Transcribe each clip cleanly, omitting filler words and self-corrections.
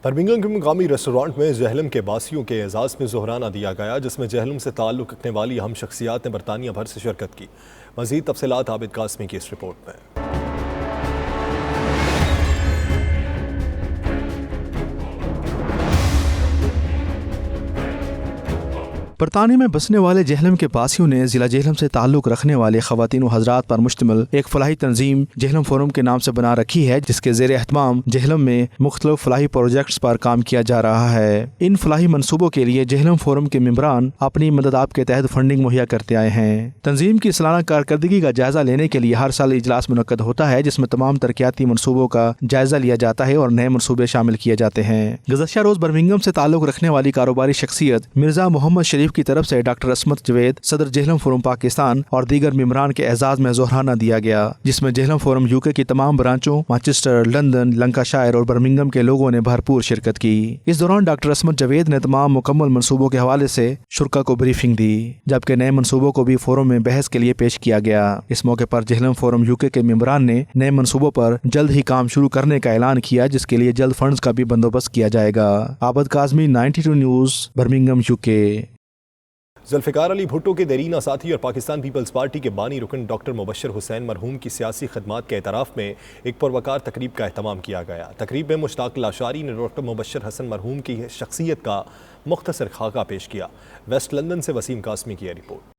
Birmingham کے مقامی restaurant میں جہلم کے باسیوں کے اعزاز میں ظہرانہ دیا گیا، جس میں جہلم سے تعلق رکھنے والی اہم شخصیات نے برطانیہ بھر سے شرکت کی۔ مزید تفصیلات عابد قاسمی کی اس رپورٹ میں۔ برطانیہ میں بسنے والے جہلم کے باسیوں نے ضلع جہلم سے تعلق رکھنے والے خواتین و حضرات پر مشتمل ایک فلاحی تنظیم جہلم فورم کے نام سے بنا رکھی ہے، جس کے زیر اہتمام جہلم میں مختلف فلاحی پروجیکٹس پر کام کیا جا رہا ہے۔ ان فلاحی منصوبوں کے لیے جہلم فورم کے ممبران اپنی مدد آپ کے تحت فنڈنگ مہیا کرتے آئے ہیں۔ تنظیم کی سالانہ کارکردگی کا جائزہ لینے کے لیے ہر سال اجلاس منعقد ہوتا ہے، جس میں تمام ترقیاتی منصوبوں کا جائزہ لیا جاتا ہے اور نئے منصوبے شامل کیے جاتے ہیں۔ گزشتہ روز برمنگھم سے تعلق رکھنے والی کاروباری شخصیت مرزا محمد شریف کی طرف سے ڈاکٹر عصمت جاوید، صدر جہلم فورم پاکستان اور دیگر ممبران کے اعزاز میں ظہرانہ دیا گیا، جس میں جہلم فورم UK کی تمام برانچوں، مانچسٹر، لندن، لنکاشائر اور برمنگھم کے لوگوں نے بھرپور شرکت کی۔ اس دوران ڈاکٹر عصمت جاوید نے تمام مکمل منصوبوں کے حوالے سے شرکاء کو بریفنگ دی، جبکہ نئے منصوبوں کو بھی فورم میں بحث کے لیے پیش کیا گیا۔ اس موقع پر جہلم فورم UK کے ممبران نے نئے منصوبوں پر جلد ہی کام شروع کرنے کا اعلان کیا، جس کے لیے جلد فنڈز کا بھی بندوبست کیا جائے گا۔ Abid Qasmi, 92 news, Birmingham UK۔ Zulfiqar Ali Bhutto کے دیرینہ ساتھی اور پاکستان پیپلز پارٹی کے بانی رکن ڈاکٹر مبشر حسین مرحوم کی سیاسی خدمات کے اعتراف میں ایک پروقار تقریب کا اہتمام کیا گیا۔ تقریب میں مشتاق الاشاری نے ڈاکٹر مبشر حسن مرحوم کی شخصیت کا مختصر خاکہ پیش کیا۔ ویسٹ لندن سے وسیم قاسمی کی رپورٹ۔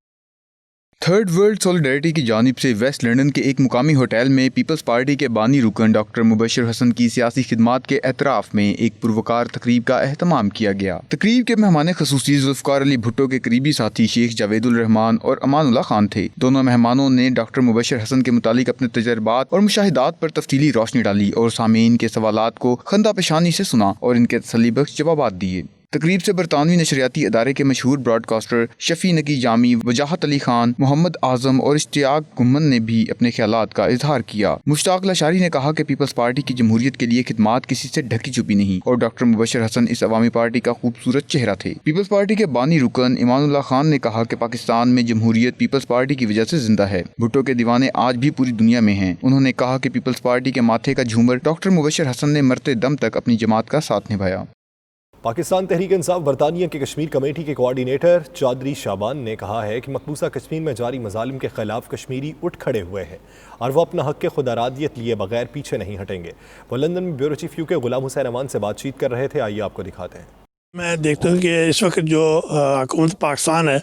تھرڈ ورلڈ سولیڈیرٹی کی جانب سے ویسٹ لندن کے ایک مقامی ہوٹل میں پیپلز پارٹی کے بانی رکن ڈاکٹر مبشر حسن کی سیاسی خدمات کے اعتراف میں ایک پروقار تقریب کا اہتمام کیا گیا۔ تقریب کے مہمان خصوصی ذوالفقار علی بھٹو کے قریبی ساتھی شیخ جاوید الرحمان اور امان اللہ خان تھے۔ دونوں مہمانوں نے ڈاکٹر مبشر حسن کے متعلق اپنے تجربات اور مشاہدات پر تفصیلی روشنی ڈالی اور سامعین کے سوالات کو خندہ پیشانی سے سنا اور ان کے تسلی بخش جوابات دیے۔ تقریب سے برطانوی نشریاتی ادارے کے مشہور براڈ کاسٹر شفیع نگی جامی، وجاہت علی خان، محمد اعظم اور اشتیاق گمن نے بھی اپنے خیالات کا اظہار کیا۔ مشتاق الاشاری نے کہا کہ پیپلز پارٹی کی جمہوریت کے لیے خدمات کسی سے ڈھکی چھپی نہیں اور ڈاکٹر مبشر حسن اس عوامی پارٹی کا خوبصورت چہرہ تھے۔ پیپلز پارٹی کے بانی رکن امان اللہ خان نے کہا کہ پاکستان میں جمہوریت پیپلز پارٹی کی وجہ سے زندہ ہے۔ بھٹو کے دیوانے آج بھی پوری دنیا میں ہیں۔ انہوں نے کہا کہ پیپلز پارٹی کے ماتھے کا جھومر ڈاکٹر مبشر حسن نے مرتے دم تک اپنی جماعت کا ساتھ نبھایا۔ پاکستان تحریک انصاف برطانیہ کے کشمیر کمیٹی کے کوارڈینیٹر چودھری شعبان نے کہا ہے کہ مقبوضہ کشمیر میں جاری مظالم کے خلاف کشمیری اٹھ کھڑے ہوئے ہیں اور وہ اپنا حق خود ارادیت لیے بغیر پیچھے نہیں ہٹیں گے۔ وہ لندن میں بیورو چیف UK غلام حسین امان سے بات چیت کر رہے تھے، آئیے آپ کو دکھاتے ہیں۔ میں دیکھتا ہوں کہ اس وقت جو حکومت پاکستان ہے،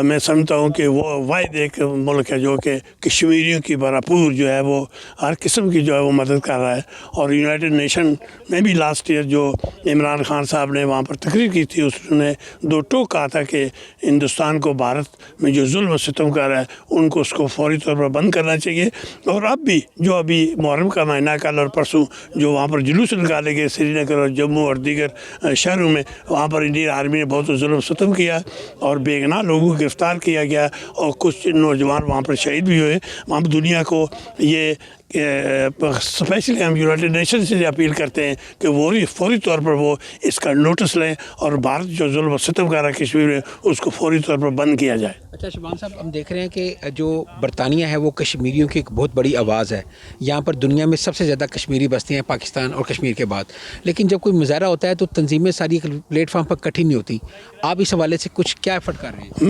میں سمجھتا ہوں کہ وہ واحد ایک ملک ہے جو کہ کشمیریوں کی بھرپور جو ہے وہ ہر قسم کی جو ہے وہ مدد کر رہا ہے۔ اور یونائٹڈ نیشن میں بھی لاسٹ ایئر جو عمران خان صاحب نے وہاں پر تقریر کی تھی، اس نے دو ٹوک کہا تھا کہ ہندوستان کو بھارت میں جو ظلم و ستم کر رہا ہے ان کو اس کو فوری طور پر بند کرنا چاہیے۔ اور اب بھی جو ابھی محرم کا مہینہ کل اور پرسوں جو وہاں پر جلوس نکالے گئے سری نگر اور جموں اور دیگر شہروں میں، وہاں پر انڈین آرمی نے بہت ظلم و ستم کیا اور بے گناہ لوگوں کو گرفتار کیا گیا اور کچھ نوجوان وہاں پر شہید بھی ہوئے۔ وہاں پر دنیا کو یہ اسپیشلی ہم یونائٹڈ نیشن سے اپیل کرتے ہیں کہ وہ فوری طور پر وہ اس کا نوٹس لیں اور بھارت جو ظلم و ستم کر رہا ہے کشمیر میں اس کو فوری طور پر بند کیا جائے۔ اچھا شعبان صاحب، ہم دیکھ رہے ہیں کہ جو برطانیہ ہے وہ کشمیریوں کی ایک بہت بڑی آواز ہے۔ یہاں پر دنیا میں سب سے زیادہ کشمیری بستی ہیں پاکستان اور کشمیر کے بعد، لیکن جب کوئی مظاہرہ ہوتا ہے تو تنظیمیں ساری ایک پلیٹ فارم پر اکٹھی نہیں ہوتی۔ آپ اس حوالے سے کچھ کیا ایفرٹ کر رہے ہیں؟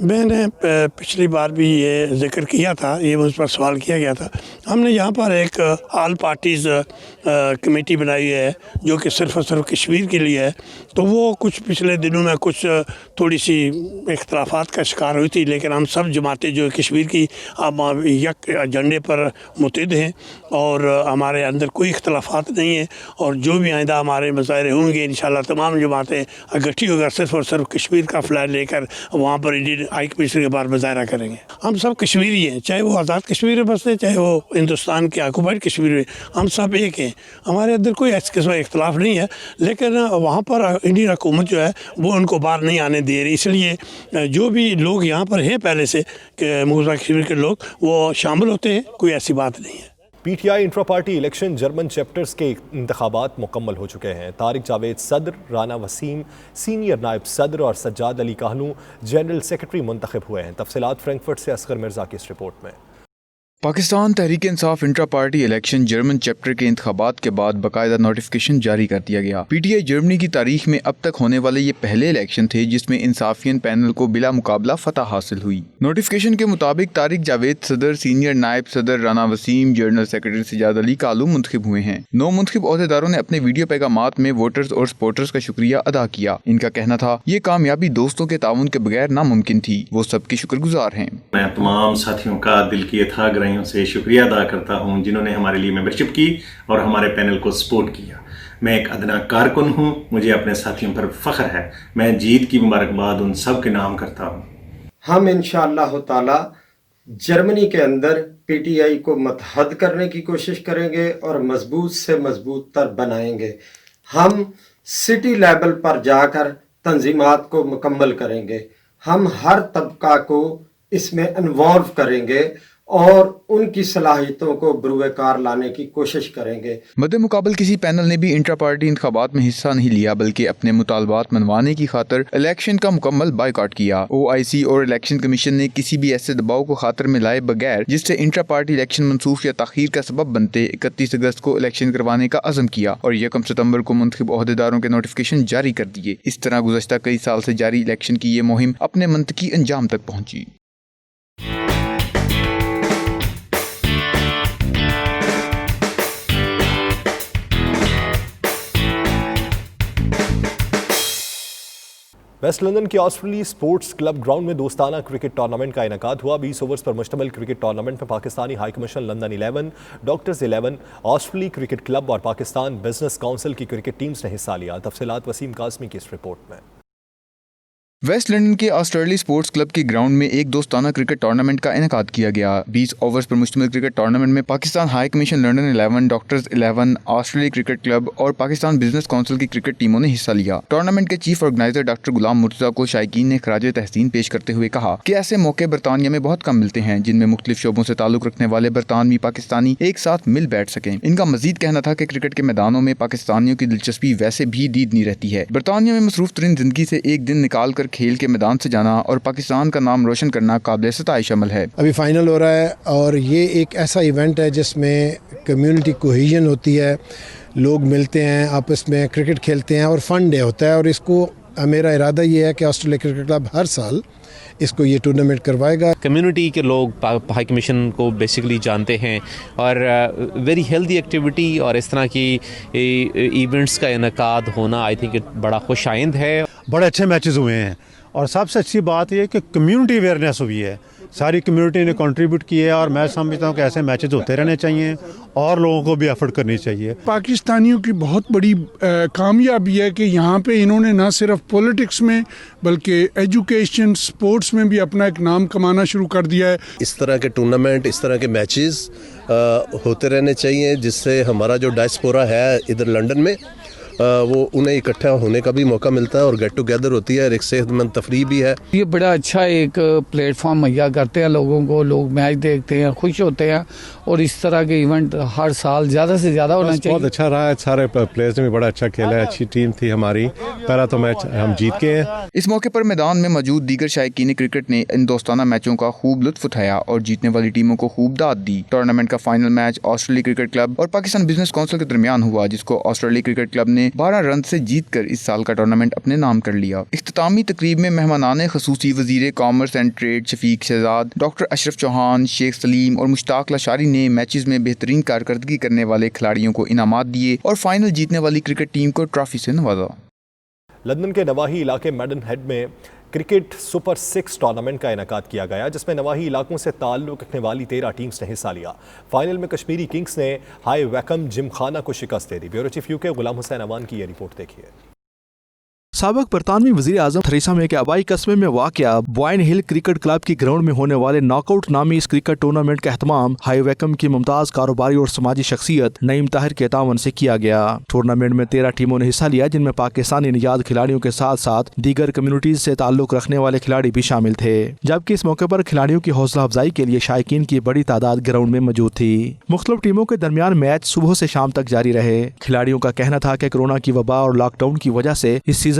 میں نے پچھلی بار بھی یہ ذکر کیا تھا، یہ مجھ پر سوال کیا گیا تھا۔ ہم نے یہاں پر ایک آل پارٹیز کمیٹی بنائی ہے جو کہ صرف اور صرف کشمیر کے لیے ہے۔ تو وہ کچھ پچھلے دنوں میں کچھ تھوڑی سی اختلافات کا شکار ہوئی تھی، لیکن ہم سب جماعتیں جو کشمیر کی اب یک ایجنڈے پر متحد ہیں اور ہمارے اندر کوئی اختلافات نہیں ہیں۔ اور جو بھی آئندہ ہمارے مظاہرے ہوں گے انشاءاللہ تمام جماعتیں اکٹھی ہو کر صرف اور صرف کشمیر کا فلیگ لے کر وہاں پر انڈین ہائی کمیشن کے بعد مظاہرہ کریں گے۔ ہم سب کشمیری ہیں، چاہے وہ آزاد کشمیر میں بستے چاہے وہ ہندوستان کے آکوپائڈ کشمیر میں، ہم سب ایک ہیں۔ ہمارے اندر کوئی ایسی قسم کا اختلاف نہیں ہے، لیکن وہاں پر انڈین حکومت جو ہے وہ ان کو باہر نہیں آنے دے رہی۔ اس لیے جو بھی لوگ یہاں پر ہیں پہلے سے کہ مقبوضہ کشمیر کے لوگ وہ شامل ہوتے ہیں، کوئی ایسی بات نہیں ہے۔ PTI intra party election German chapters کے انتخابات مکمل ہو چکے ہیں۔ طارق جاوید صدر، رانا وسیم سینئر نائب صدر اور سجاد علی کاہنو جنرل سیکرٹری منتخب ہوئے ہیں۔ تفصیلات فرینکفرٹ سے اصغر مرزا کی اس رپورٹ میں۔ Pakistan Tehreek Insaf intra party election German chapter کے انتخابات کے بعد باقاعدہ نوٹیفکیشن جاری کر دیا گیا۔ پی ٹی آئی جرمنی کی تاریخ میں اب تک ہونے والے یہ پہلے الیکشن تھے جس میں انصافین پینل کو بلا مقابلہ فتح حاصل ہوئی۔ نوٹیفکیشن کے مطابق طارق جاوید صدر، سینئر نائب صدر رانا وسیم، جنرل سیکرٹری سجاد علی کالو منتخب ہوئے ہیں۔ 9 منتخب عہدیداروں نے اپنے ویڈیو پیغامات میں ووٹرز اور سپورٹرز کا شکریہ ادا کیا۔ ان کا کہنا تھا یہ کامیابی دوستوں کے تعاون کے بغیر ناممکن تھی، وہ سب کے شکر گزار ہیں۔ میں تمام ساتھیوں کا دل کی اتھا گرائیوں سے شکریہ ادا کرتا ہوں جنہوں نے ہمارے لیے ممبرشپ کی اور ہمارے پینل کو سپورٹ کیا۔ میں ایک ادنا کارکن ہوں، مجھے اپنے ساتھیوں پر فخر ہے۔ میں جیت کی مبارکباد ان سب کے نام کرتا ہوں۔ ہم انشاءاللہ تعالی جرمنی کے اندر پی ٹی آئی کو متحد کرنے کی کوشش کریں گے اور مضبوط سے مضبوط تر بنائیں گے۔ ہم سٹی لیول پر جا کر تنظیمات کو مکمل کریں گے۔ ہم ہر طبقہ کو اس میں انوالو کریں گے اور ان کی صلاحیتوں کو بروئے کار لانے کی کوشش کریں گے۔ مد مقابل کسی پینل نے بھی انٹرا پارٹی انتخابات میں حصہ نہیں لیا، بلکہ اپنے مطالبات منوانے کی خاطر الیکشن کا مکمل بائیکاٹ کیا۔ او آئی سی اور الیکشن کمیشن نے کسی بھی ایسے دباؤ کو خاطر میں لائے بغیر جس سے انٹرا پارٹی الیکشن منسوخ یا تاخیر کا سبب بنتے 31 اگست کو الیکشن کروانے کا عزم کیا اور 1 ستمبر کو منتخب عہدیداروں کے نوٹیفکیشن جاری کر دیے۔ اس طرح گزشتہ کئی سال سے جاری الیکشن کی یہ مہم اپنے منطقی انجام تک پہنچی۔ ویسٹ لندن کے آسٹریلی سپورٹس کلب گراؤنڈ میں دوستانہ کرکٹ ٹورنامنٹ کا انعقاد ہوا۔ 20 اوورز پر مشتمل کرکٹ ٹورنامنٹ میں Pakistani high commission London 11، doctors 11، Osterley cricket club اور پاکستان بزنس کونسل کی کرکٹ ٹیمز نے حصہ لیا۔ تفصیلات وسیم قاسمی کی اس رپورٹ میں۔ ویسٹ لندن کے آسٹریلی سپورٹس کلب کے گراؤنڈ میں ایک دوستانہ کرکٹ ٹورنامنٹ کا انعقاد کیا گیا۔ 20 اوورز پر مشتمل کرکٹ ٹورنامنٹ میں Pakistan high commission London 11، doctors 11، Osterley cricket club اور پاکستان بزنس کونسل کی کرکٹ ٹیموں نے حصہ لیا۔ ٹورنامنٹ کے chief organiser doctor Ghulam Murtaza کو شائقین نے خراج تحسین پیش کرتے ہوئے کہا کہ ایسے موقع برطانیہ میں بہت کم ملتے ہیں جن میں مختلف شعبوں سے تعلق رکھنے والے برطانوی پاکستانی ایک ساتھ مل بیٹھ سکیں۔ ان کا مزید کہنا تھا کہ کرکٹ کے میدانوں میں پاکستانیوں کی دلچسپی ویسے بھی دید نہیں رہتی ہے۔ برطانیہ میں مصروف ترین زندگی سے ایک دن نکال کر کھیل کے میدان سے جانا اور پاکستان کا نام روشن کرنا قابل ستائش عمل ہے۔ ابھی فائنل ہو رہا ہے اور یہ ایک ایسا ایونٹ ہے جس میں کمیونٹی کوہیژن ہوتی ہے، لوگ ملتے ہیں، آپس میں کرکٹ کھیلتے ہیں اور فن ڈے ہوتا ہے، اور اس کو میرا ارادہ یہ ہے کہ آسٹریلیا کرکٹ کلب ہر سال اس کو یہ ٹورنامنٹ کروائے گا۔ کمیونٹی کے لوگ ہائی کمیشن کو بیسیکلی جانتے ہیں اور ویری ہیلدی ایکٹیویٹی اور اس طرح کی ایونٹس کا انعقاد ہونا آئی تھنک بڑا خوش آئند ہے۔ بڑے اچھے میچز ہوئے ہیں اور سب سے اچھی بات یہ کہ کمیونٹی اویئرنیس ہوئی ہے، ساری کمیونٹی نے کنٹریبیوٹ کی ہے، اور میں سمجھتا ہوں کہ ایسے میچز ہوتے رہنے چاہیے اور لوگوں کو بھی ایفرٹ کرنی چاہیے۔ پاکستانیوں کی بہت بڑی کامیابی ہے کہ یہاں پہ انہوں نے نہ صرف پولیٹکس میں بلکہ ایجوکیشن، سپورٹس میں بھی اپنا ایک نام کمانا شروع کر دیا ہے۔ اس طرح کے ٹورنامنٹ، اس طرح کے میچز ہوتے رہنے چاہیے جس سے ہمارا جو ڈائسپورا ہے ادھر لنڈن میں وہ انہیں اکٹھا ہونے کا بھی موقع ملتا ہے اور گیٹ ٹوگیدر ہوتی ہے اور ایک صحت مند تفریح بھی ہے۔ یہ بڑا اچھا ایک پلیٹ فارم مہیا کرتے ہیں لوگوں کو، لوگ میچ دیکھتے ہیں، خوش ہوتے ہیں، اور اس طرح کے ایونٹ ہر سال زیادہ سے زیادہ ہونا چاہیے۔ بہت اچھا رہا ہے، سارے پلیئرز نے بھی بڑا اچھا کھیلا ہے، اچھی ٹیم تھی ہماری، پہلا تو میچ ہم جیت گئے ہیں۔ اس موقع پر میدان میں موجود دیگر شائقین کرکٹ نے ان دوستانہ میچوں کا خوب لطف اٹھایا اور جیتنے والی ٹیموں کو خوب داد دی۔ ٹورنامنٹ کا فائنل میچ آسٹریلی کرکٹ کلب اور پاکستان بزنس کونسل کے درمیان ہوا، جس کو آسٹریلی کرکٹ کلب نے 12 رن سے جیت کر اس سال کا ٹورنامنٹ اپنے نام کر لیا۔ اختتامی تقریب میں مہمانان خصوصی وزیر commerce and trade Shafiq Shahzad, doctor Ashraf Chauhan, Sheikh Saleem اور مشتاق لاشاری نے میچز میں بہترین کارکردگی کرنے والے کھلاڑیوں کو انعامات دیے اور فائنل جیتنے والی کرکٹ ٹیم کو ٹرافی سے نوازا۔ لندن کے نواحی علاقے میڈن ہیڈ میں کرکٹ سپر 6 ٹورنامنٹ کا انعقاد کیا گیا جس میں نواحی علاقوں سے تعلق رکھنے والی 13 ٹیمز نے حصہ لیا۔ فائنل میں کشمیری کنگز نے ہائی ویکم جم خانہ کو شکست دے دی۔ بیورو چیف یو کے غلام حسین اوان کی یہ رپورٹ دیکھیے۔ سابق برطانوی وزیر اعظم تھریسا مے کے آبائی قصبے میں واقع بوائن ہل کرکٹ کلب کی گراؤنڈ میں ہونے والے ناک آؤٹ نامی اس کرکٹ ٹورنامنٹ کا اہتمام ہائی ویکم کی ممتاز کاروباری اور سماجی شخصیت نعیم طاہر کے تعاون سے کیا گیا۔ ٹورنامنٹ میں 13 ٹیموں نے حصہ لیا جن میں پاکستانی نژاد کھلاڑیوں کے ساتھ ساتھ دیگر کمیونٹیز سے تعلق رکھنے والے کھلاڑی بھی شامل تھے، جبکہ اس موقع پر کھلاڑیوں کی حوصلہ افزائی کے لیے شائقین کی بڑی تعداد گراؤنڈ میں موجود تھی۔ مختلف ٹیموں کے درمیان میچ صبح سے شام تک جاری رہے۔ کھلاڑیوں کا کہنا تھا کہ کورونا کی وبا اور لاک ڈاؤن کی وجہ سے اس season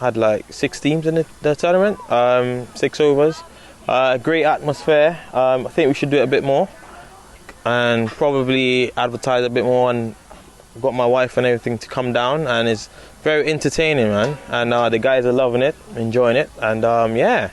Had like 6 teams in the tournament, 6 overs. Great atmosphere. I think we should do it a bit more and probably advertise a bit more, and got my wife and everything to come down, and it's very entertaining, man. And the guys are loving it, enjoying it, and yeah.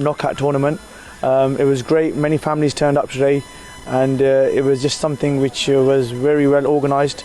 knockout tournament. It was great. Many families turned up today, and it was just something which was very well organised.